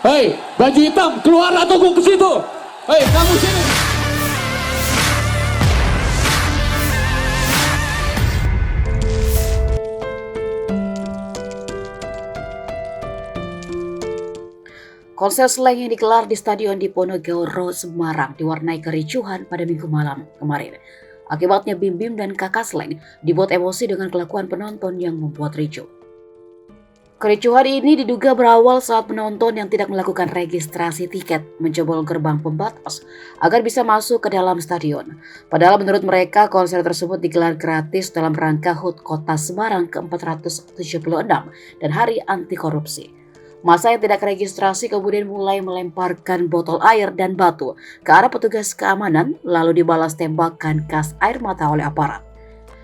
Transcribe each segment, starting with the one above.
Hei, baju hitam, keluar atau gue ke situ. Hei, kamu sini. Konser Slank yang digelar di Stadion Diponegoro, Semarang diwarnai kericuhan pada Minggu malam kemarin. Akibatnya Bim Bim dan kakak Slank dibuat emosi dengan kelakuan penonton yang membuat ricuh. Kericuhan ini diduga berawal saat penonton yang tidak melakukan registrasi tiket menjebol gerbang pembatas agar bisa masuk ke dalam stadion. Padahal menurut mereka konser tersebut digelar gratis dalam rangka HUT Kota Semarang ke-476 dan Hari Anti Korupsi. Masa yang tidak registrasi kemudian mulai melemparkan botol air dan batu ke arah petugas keamanan lalu dibalas tembakan gas air mata oleh aparat.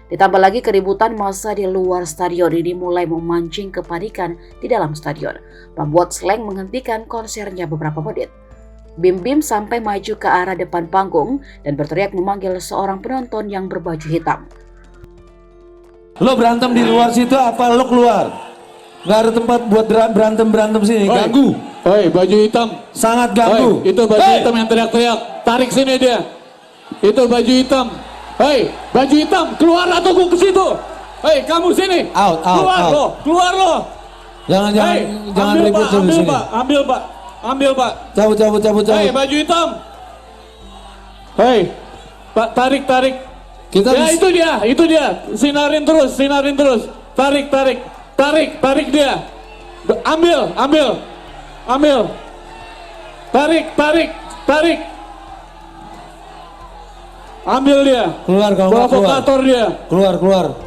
Ditambah lagi keributan massa di luar stadion ini mulai memancing kepanikan di dalam stadion, membuat Slank menghentikan konsernya beberapa menit. Bim Bim sampai maju ke arah depan panggung dan berteriak memanggil seorang penonton yang berbaju hitam. Lo berantem di luar situ apa lo keluar? Gak ada tempat buat berantem sini, ganggu. Hei, baju hitam. Sangat ganggu. Hei, itu baju hitam yang teriak-teriak. Tarik sini dia. Itu baju hitam. Hei, baju hitam, keluar atau gue ke situ. Hei, kamu sini. Out, Keluar lo. Jangan ribut di sini. Ambil pak. Cabut. Hei, baju hitam. Hei, Pak, tarik. Ya itu dia. Sinarin terus. Tarik dia. Ambil. Tarik. Ambil dia. Keluar kamu. Provokator dia. Keluar.